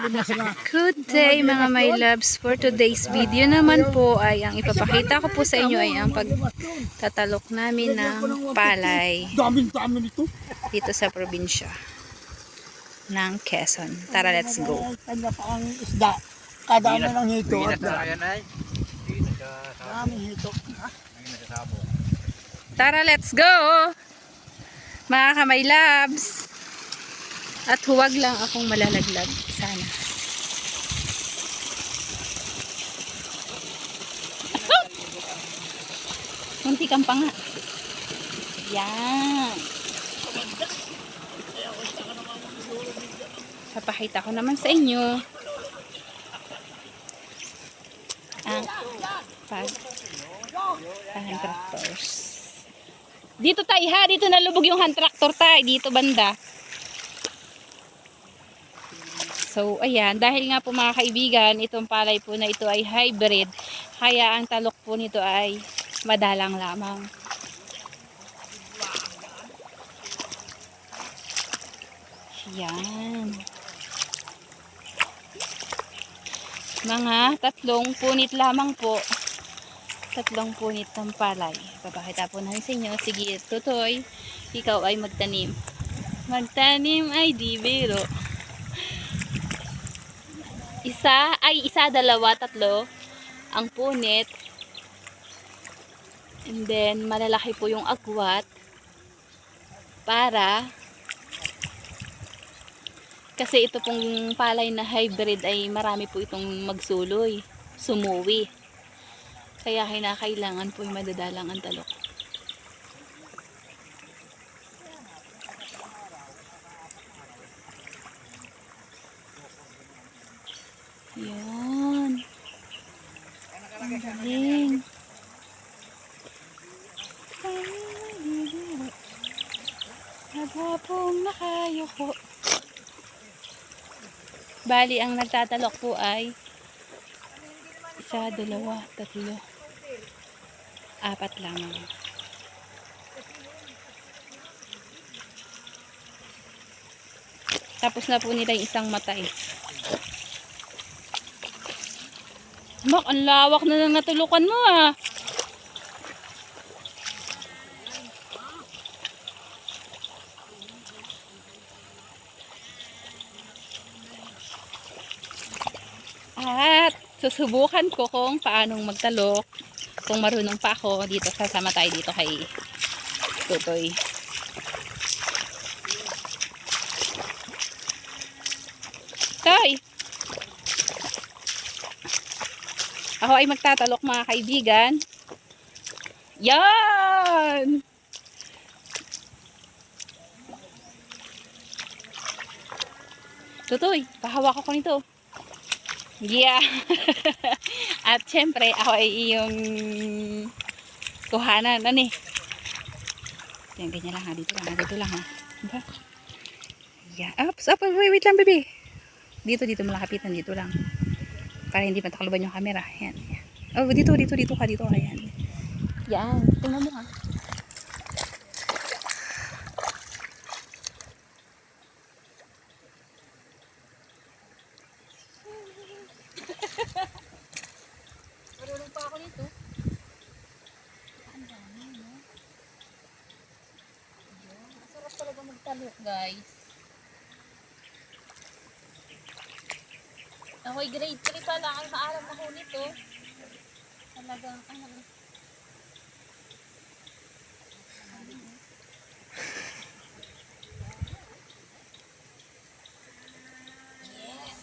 Good day mga my loves. For today's video naman po ay ang ipapakita ko po sa inyo ay ang pagtatalok namin ng palay dito sa probinsya ng Quezon. Tara, let's go. Kanya pa ang isda. Kadami ng hito. Daming hito. Tara, let's go! Mga kamay loves. At huwag lang akong malalaglag. Sana. Munti kang pa nga. Yan. Papakita ko naman sa inyo ang hand tractors. Dito tayo ha. Dito nalubog yung hand tractor tayo. Dito banda. So, ayan. Dahil nga po mga kaibigan, itong palay po na ito ay hybrid. Kaya ang talok po nito ay madalang lamang. Yan. Mga 3 punit lamang po. 3 punit ng palay. Papakita po namin sa inyo. Sige, Tutoy, ikaw ay magtanim. Magtanim ay di biro. Isa, 2, 3 ang punit. And then, malalaki po yung agwat. Kasi ito pong palay na hybrid ay marami po itong magsuloy. Sumuwi. Kaya kinakailangan po yung madadalang ang talok. Yun. Ang galing. Naghapong nakayuko. Bali, ang nagtatalok po ay 1, 2, 3, 4 lang. Tapos na po nila yung isang mata eh. Mak, ang lawak na ng natulukan mo ah. At susubukan ko kung paanong magtalok. Kung marunong pa ako dito, sasama tayo dito kay Tutoy. Toy! Ako ay magtatalok mga kaibigan. Yan! Tutoy, pahawak ako nito. Yeah. At syempre, ako ay iyong kuhanan. Ano eh? Ganyan lang ha. Dito lang ha. Dito lang ha. Diba? Yeah. Oops. Wait lang, baby. Dito malakapitan. Dito lang. Para hindi matakaluban yung camera. Yan. Oh, dito ka. Dito ka. Yan. Yan. Tingnan mo ha. Marunong pa ako nito. Ang dami, no? Masarap talaga magtalok, guys. Ako'y grade 3 pa lang ay maalam ako nito. Talagang, yes!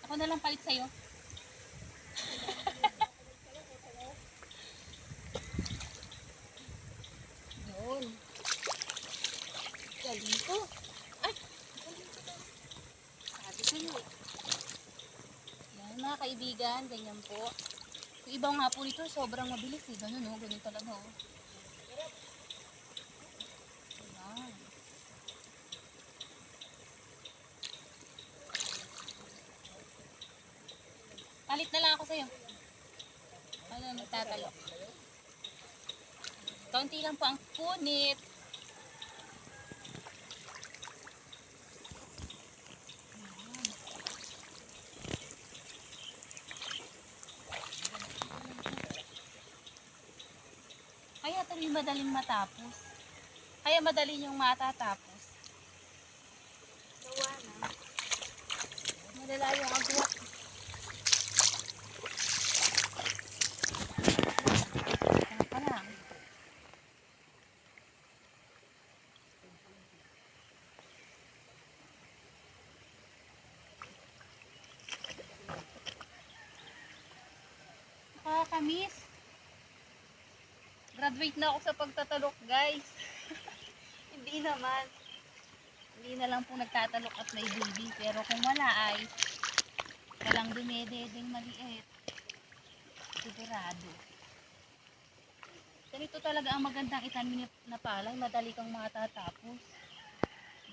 Ako na lang palit sa'yo. Yun. Galing ko. Ay! Sabi sa'yo eh. Yan mga kaibigan, ganyan po. Yung iba nga po nito, sobrang mabilis eh. Ganun o, ganun talaga o. Yan. Palit na lang ako sa'yo. Ano, magtatalok. Kaunti lang po ang punit. rin madaling matapos. Kaya madali yung matatapos. Gawa na. Madala yung agwat. Yan pa lang. Nakakamiss. Graduate na ako sa pagtatalok, guys. Hindi naman. Hindi na lang po nagtatalok at may baby. Pero kung wala ay walang dumededeng maliit. Sigurado. Ganito talaga ang magandang itanim na palay. Madali kang matatapos.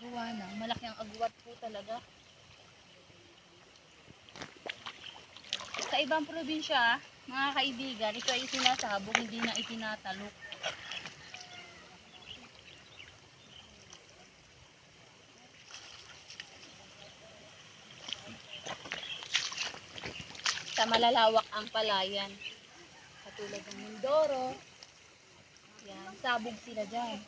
Gawa na. Malaki ang agwat po talaga. Sa ibang probinsya, mga kaibigan, ito ay sinasabog, hindi na itinatalok. Sa malalawak ang palayan. Katulad ng Mindoro. Yan, sabog sila dyan.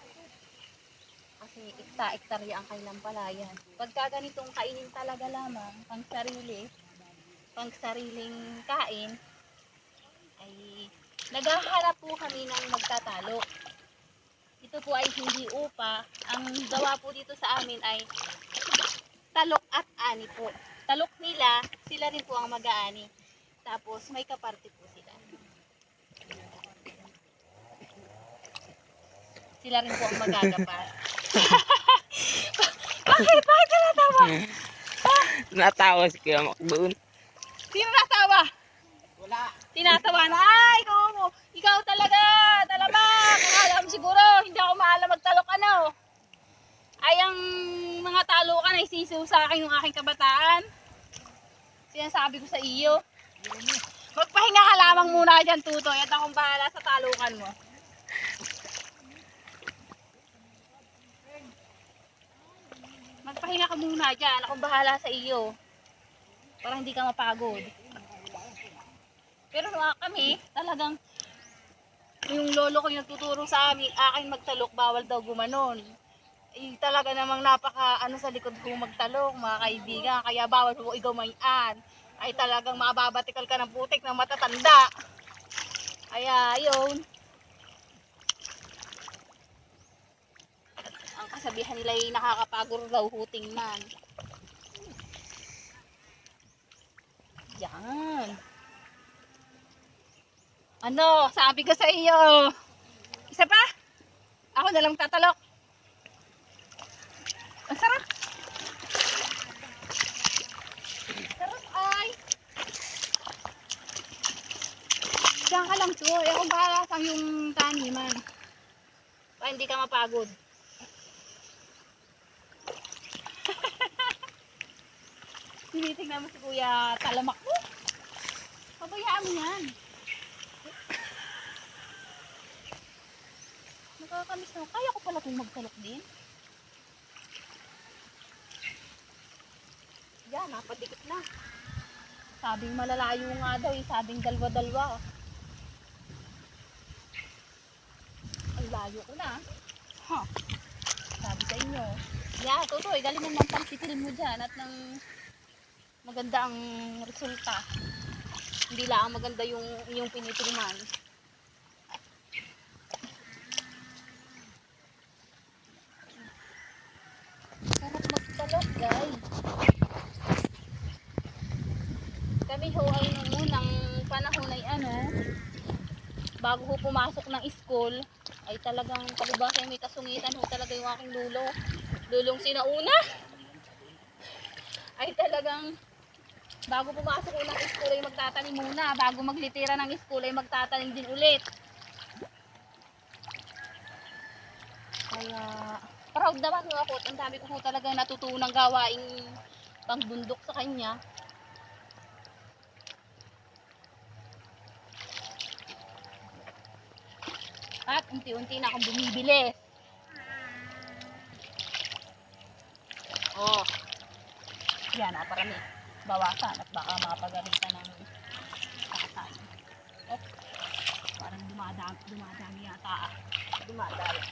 Kasi ikta-ektarya ang kanilang palayan. Pagka ganitong kainin talaga lamang, pang sariling kain, ay naghaharap po kami ng magtatalok. Ito po ay hindi upa. Ang gawa po dito sa amin ay talok at ani po. Talok nila, sila rin po ang mag-aani. Tapos may kaparte po sila. Sila rin po ang magagapas. Bakit ka natawa? Natawa si Kuya Mac doon. Sino natawa? Wala. Tinatawa na, ay, ikaw talaga, talamak. Alam siguro, hindi ako maalam magtalok ano. Ay, ang mga talokan ay sisiw sa akin ng aking kabataan. Sinasabi ko sa iyo. Magpahinga ka lamang muna dyan, Tutoy, at akong bahala sa talukan mo. Magpahinga ka muna dyan, akong bahala sa iyo. Para hindi ka mapagod. Pero kami, talagang yung lolo ko yung nagtuturo sa akin magtalok, bawal daw gumanon. Eh, talaga namang napaka sa likod ko magtalok, mga kaibigan, kaya bawal ko igamayan. Ay talagang mababatikal ka ng putik na matatanda. Kaya yun. Ang kasabihan nila ay nakakapagod daw huting man. Yan. Ano, sabi ko sa iyo. Isa pa? Ako na lang tatalok. Ang sarap. Sarap ay. Diyan ka lang to. Eh, kung bahala sa yung taniman. Pa hindi ka mapagod. Tinitingnan mo si Kuya Talamak mo. Pabayaan mo yan. Nakakamiss na. Kaya ko pala kung magtalok din. Yan, napadikit na. Sabing malalayo nga daw eh. Sabing dalwa-dalwa. Ay, layo ko na. Huh. Sabi sa inyo. Yan, Tutoy, galingan ng pagtitil mo dyan at ng maganda ang resulta. Hindi lang maganda yung pinitilman. Sarap magtalok, guys. Kami ho ay nung panahon ay bago ho pumasok ng school, ay talagang palibasa may kasungitan ho talaga yung aking lulong sinauna. Ay talagang bago pumasok ko ng school ay magtatanim muna. Bago maglitira ng school ay magtatanim din ulit. Kaya proud naman ho ako. Ang dami ko talaga natutunang gawaing pangbundok sa kanya. At unti-unti na akong bumibili. Oh. Yan, naparami. Bawasan at baka mapagalitan ng kakasama. Parang dumadami yata. Dumadami.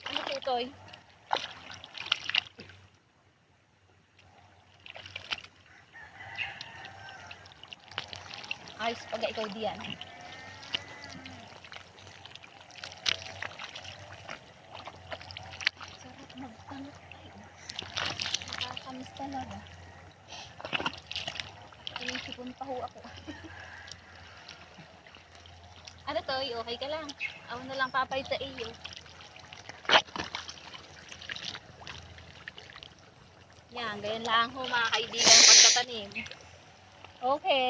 Ano po, Toy? Ayos pag ikaw diyan. Sarap magtanong. Nakakamiss talaga. Inisipon pa ho ako. Ano to? Okay ka lang. Ako na lang papay sa iyo. Yan, ganyan lang ho mga kaibigan pagtatanim. Okay.